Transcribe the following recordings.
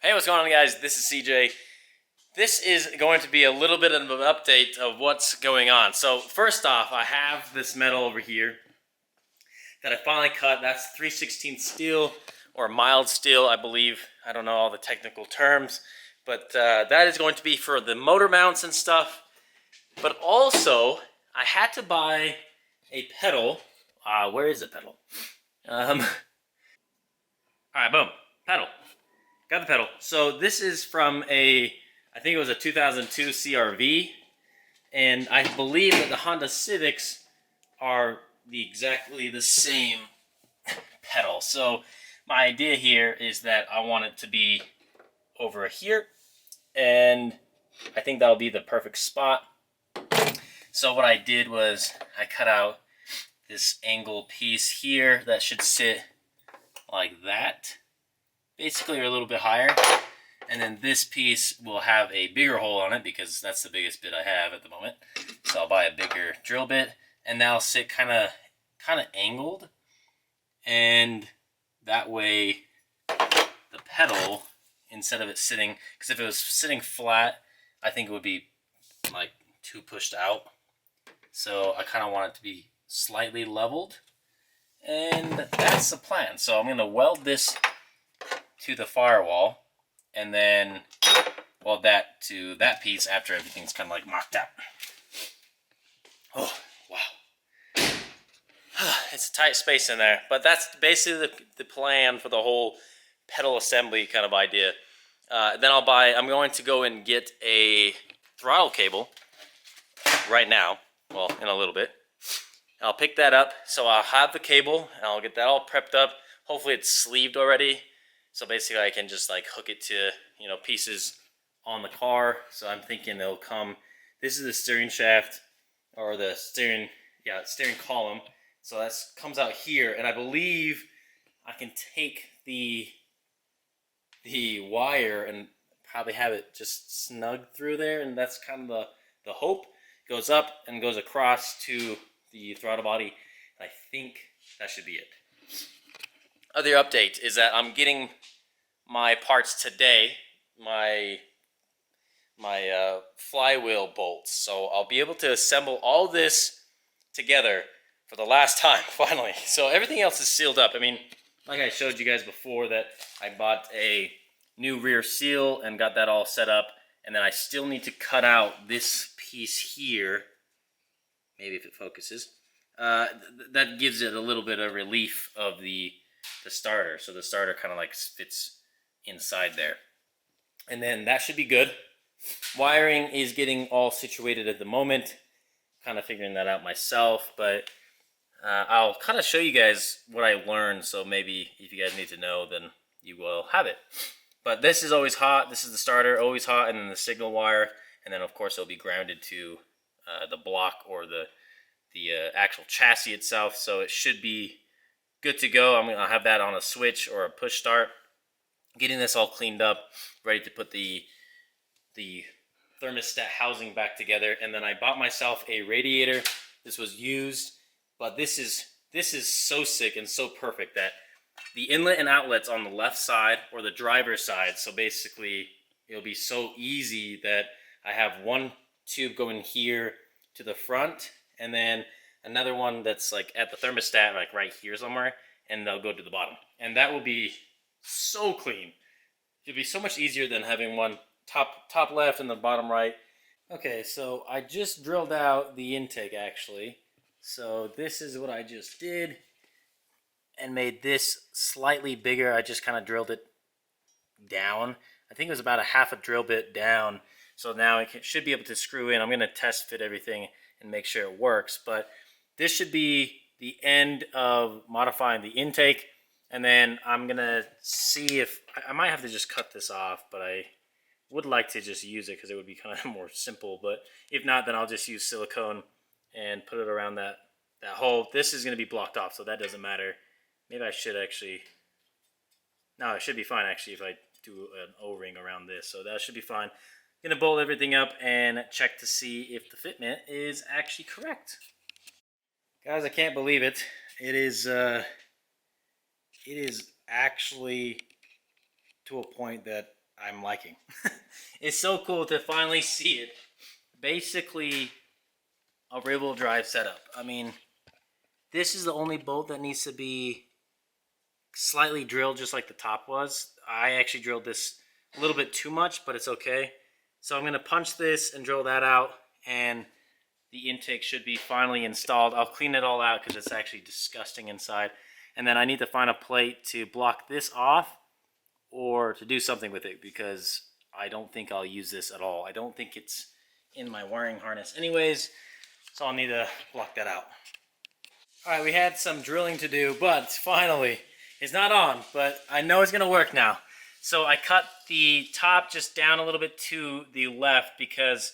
Hey, what's going on, guys? This is CJ. This is going to be a little bit of an update of what's going on. So first off, I have this metal over here that I finally cut. That's 3/16 steel or mild steel, I believe. I don't know all the technical terms, but that is going to be for the motor mounts and stuff. But also, I had to buy a pedal. Where is the pedal? All right, boom, pedal. Got the pedal. So this is from I think it was a 2002 CRV, and I believe that the Honda Civics are exactly the same pedal. So my idea here is that I want it to be over here, and I think that'll be the perfect spot. So what I did was I cut out this angle piece here that should sit like that, basically, or a little bit higher. And then this piece will have a bigger hole on it because that's the biggest bit I have at the moment. So I'll buy a bigger drill bit, and that'll sit kind of angled, and that way the pedal, instead of it sitting, because if it was sitting flat, I think it would be like too pushed out. So I kind of want it to be slightly leveled, and that's the plan. So I'm going to weld this to the firewall, and then weld that to that piece after everything's kind of like mocked out. Oh, wow. It's a tight space in there, but that's basically the plan for the whole pedal assembly kind of idea. Then I'm going to go and get a throttle cable right now, well, in a little bit. I'll pick that up, so I'll have the cable, and I'll get that all prepped up. Hopefully it's sleeved already, so basically I can just like hook it to, pieces on the car. So I'm thinking it'll come, this is the steering shaft, or the steering column. So that comes out here, and I believe I can take the wire and probably have it just snug through there, and that's kind of the hope. It goes up and goes across to the throttle body, and I think that should be it. Other update is that I'm getting my parts today, my flywheel bolts. So I'll be able to assemble all this together for the last time, finally. So everything else is sealed up. I mean, like I showed you guys before, that I bought a new rear seal and got that all set up, and then I still need to cut out this piece here. Maybe if it focuses. That gives it a little bit of relief of the starter. So the starter kind of like fits inside there. And then that should be good. Wiring is getting all situated at the moment. Kind of figuring that out myself, but I'll kind of show you guys what I learned, so maybe if you guys need to know, then you will have it. But this is always hot. This is the starter, always hot, and then the signal wire, and then of course it'll be grounded to the block or the actual chassis itself, so it should be good to go. I'll have that on a switch or a push start. Getting this all cleaned up, ready to put the thermostat housing back together, and then I bought myself a radiator. This was used, but this is so sick and so perfect that the inlet and outlets on the left side or the driver's side. So basically, it'll be so easy that I have one tube going here to the front, and then another one that's like at the thermostat, like right here somewhere, and they'll go to the bottom. And that will be so clean. It'll be so much easier than having one top left and the bottom right. Okay, so I just drilled out the intake actually. So this is what I just did, and made this slightly bigger. I just kind of drilled it down. I think it was about a half a drill bit down. So now it should be able to screw in. I'm going to test fit everything and make sure it works. But this should be the end of modifying the intake. And then I'm going to see if I might have to just cut this off, but I would like to just use it because it would be kind of more simple. But if not, then I'll just use silicone and put it around that hole. This is going to be blocked off, so that doesn't matter. Maybe I should actually, no, it should be fine actually if I do an O-ring around this. So that should be fine. I'm going to bolt everything up and check to see if the fitment is actually correct. Guys, I can't believe it. It is actually to a point that I'm liking. It's so cool to finally see it. Basically, a rear-wheel drive setup. I mean, this is the only bolt that needs to be slightly drilled just like the top was. I actually drilled this a little bit too much, but it's okay. So I'm going to punch this and drill that out, and the intake should be finally installed. I'll clean it all out because it's actually disgusting inside. And then I need to find a plate to block this off or to do something with it, because I don't think I'll use this at all. I don't think it's in my wiring harness anyways, so I'll need to block that out. All right, we had some drilling to do, but finally, it's not on, but I know it's gonna work now. So I cut the top just down a little bit to the left because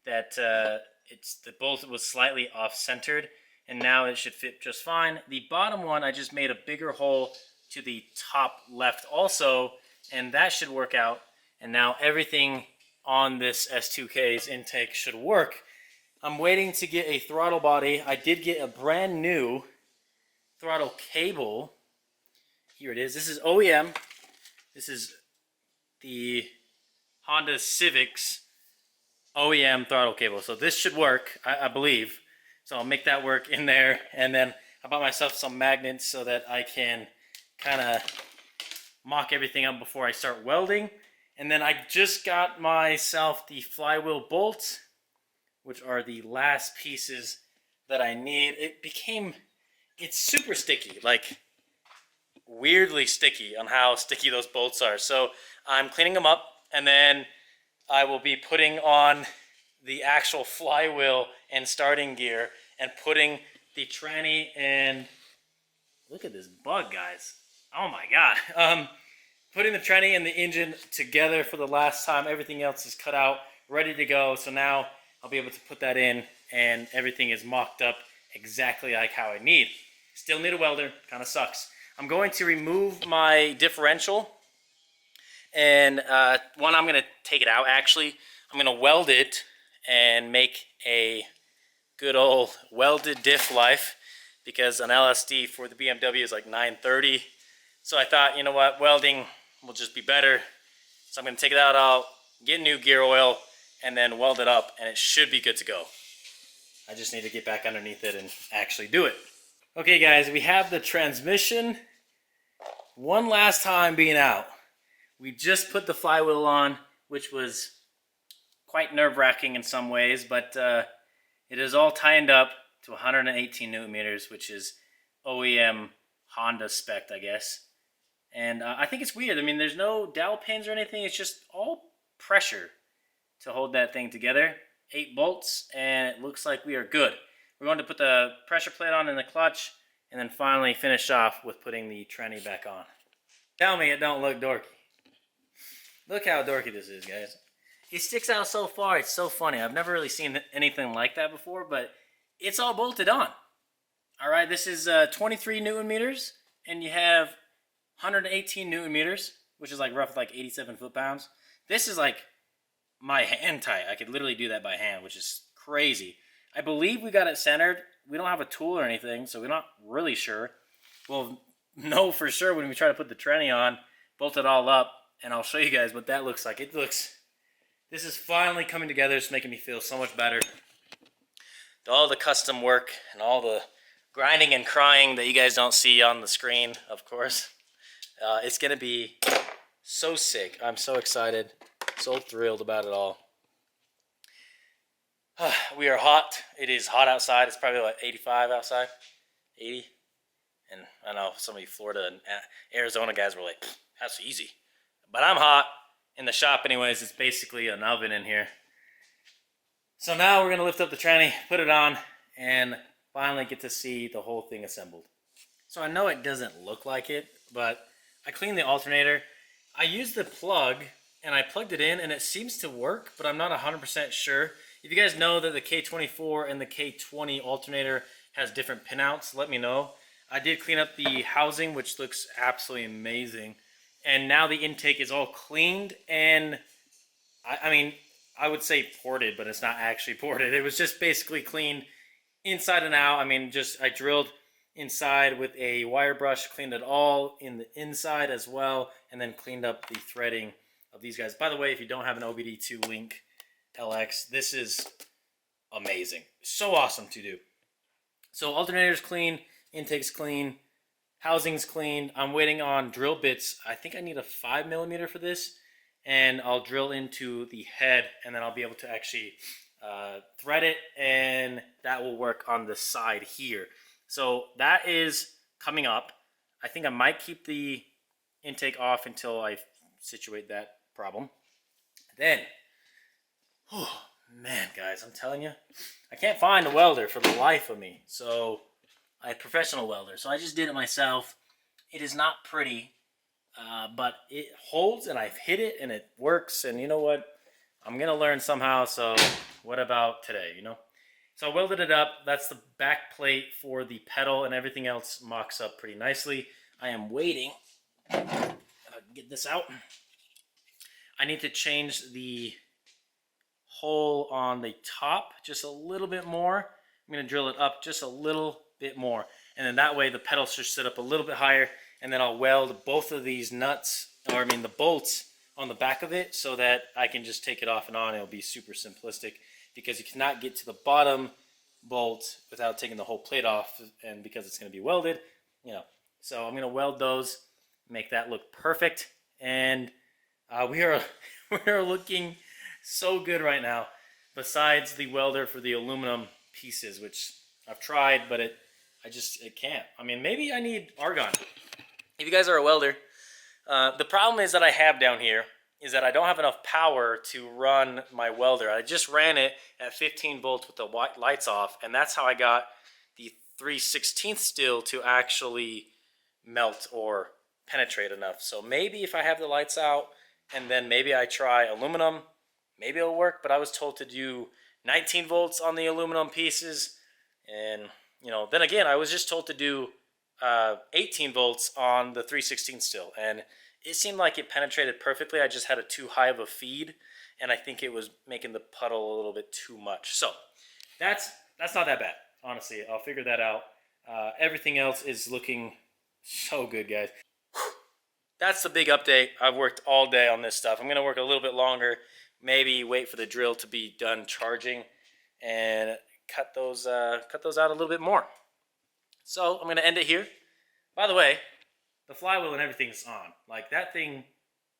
that the bolt was slightly off-centered, and now it should fit just fine. The bottom one, I just made a bigger hole to the top left also, and that should work out. And now everything on this S2K's intake should work. I'm waiting to get a throttle body. I did get a brand new throttle cable. Here it is. This is OEM. This is the Honda Civic's OEM throttle cable. So this should work, I believe. So I'll make that work in there. And then I bought myself some magnets so that I can kind of mock everything up before I start welding. And then I just got myself the flywheel bolts, which are the last pieces that I need. It's super sticky, like weirdly sticky on how sticky those bolts are. So I'm cleaning them up, and then I will be putting on the actual flywheel and starting gear and putting the tranny and look at this bug, guys. Oh my God. Putting the tranny and the engine together for the last time. Everything else is cut out, ready to go. So now I'll be able to put that in, and everything is mocked up exactly like how I need. Still need a welder, kind of sucks. I'm going to remove my differential, and I'm going to take it out actually. I'm going to weld it and make a good old welded diff life, because an LSD for the BMW is like 930. So I thought, you know what, welding will just be better. So I'm going to take it out, I'll get new gear oil, and then weld it up, and it should be good to go. I just need to get back underneath it and actually do it. Okay guys, we have the transmission one last time being out. We just put the flywheel on, which was quite nerve-wracking in some ways, but it is all tightened up to 118 newton meters, which is OEM Honda spec, I guess. And I think it's weird. I mean, there's no dowel pins or anything. It's just all pressure to hold that thing together. 8 bolts, and it looks like we are good. We're going to put the pressure plate on in the clutch, and then finally finish off with putting the tranny back on. Tell me it don't look dorky. Look how dorky this is, guys. It sticks out so far. It's so funny. I've never really seen anything like that before, but it's all bolted on. All right, this is 23 newton meters, and you have 118 newton meters, which is like roughly like 87 foot-pounds. This is like my hand tight. I could literally do that by hand, which is crazy. I believe we got it centered. We don't have a tool or anything, so we're not really sure. We'll know for sure when we try to put the tranny on, bolt it all up, and I'll show you guys what that looks like. This is finally coming together. It's making me feel so much better. All the custom work and all the grinding and crying that you guys don't see on the screen, of course. It's going to be so sick. I'm so excited, so thrilled about it all. We are hot. It is hot outside. It's probably like 85 outside, 80. And I know some of you Florida and Arizona guys were like, that's easy. But I'm hot in the shop anyways. It's basically an oven in here. So now we're going to lift up the tranny, put it on, and finally get to see the whole thing assembled. So I know it doesn't look like it, but I cleaned the alternator. I used the plug, and I plugged it in, and it seems to work, but I'm not 100% sure. If you guys know that the K24 and the K20 alternator has different pinouts, let me know. I did clean up the housing, which looks absolutely amazing. And now the intake is all cleaned, and I mean, I would say ported, but it's not actually ported. It was just basically cleaned inside and out. I mean, I drilled inside with a wire brush, cleaned it all in the inside as well, and then cleaned up the threading of these guys. By the way, if you don't have an OBD2 Link LX, this is amazing. So awesome to do. So alternator's clean, intake's clean, housing's clean. I'm waiting on drill bits. I think I need a 5mm for this, and I'll drill into the head, and then I'll be able to actually thread it, and that will work on the side here. So that is coming up. I think I might keep the intake off until I situate that problem. Then, oh man, guys, I'm telling you, I can't find a welder for the life of me. So a professional welder. So I just did it myself. It is not pretty, but it holds, and I've hit it, and it works. And you know what? I'm gonna learn somehow. So what about today? You know. So I welded it up. That's the back plate for the pedal, and everything else mocks up pretty nicely. I am waiting. If I can get this out. I need to change the hole on the top just a little bit more. I'm going to drill it up just a little bit more, and then that way the pedal should sit up a little bit higher, and then I'll weld both of these nuts, or I mean the bolts, on the back of it so that I can just take it off and on. It'll be super simplistic because you cannot get to the bottom bolt without taking the whole plate off, and because it's going to be welded, you know. So I'm going to weld those, make that look perfect, and we are looking so good right now. Besides the welder for the aluminum pieces, which I've tried, but it can't. I mean, maybe I need argon. If you guys are a welder, the problem is that I have down here is that I don't have enough power to run my welder. I just ran it at 15 volts with the lights off, and that's how I got the 3/16 steel to actually melt or penetrate enough. So maybe if I have the lights out, and then maybe I try aluminum, maybe it'll work. But I was told to do 19 volts on the aluminum pieces, and you know, then again, I was just told to do 18 volts on the 3/16 still, and it seemed like it penetrated perfectly. I just had it too high of a feed, and I think it was making the puddle a little bit too much. So that's not that bad, honestly. I'll figure that out. Everything else is looking so good, guys. That's the big update. I've worked all day on this stuff. I'm going to work a little bit longer, maybe wait for the drill to be done charging, and cut those out a little bit more. So I'm going to end it here. By the way, the flywheel and everything's on. Like, that thing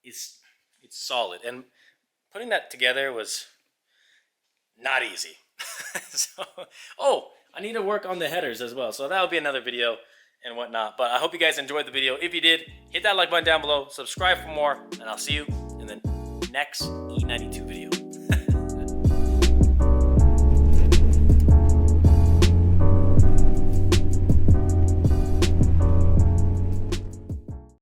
it's solid, and putting that together was not easy. So, oh, I need to work on the headers as well. So that'll be another video and whatnot. But I hope you guys enjoyed the video. If you did, hit that like button down below, subscribe for more, and I'll see you in the next E92 video.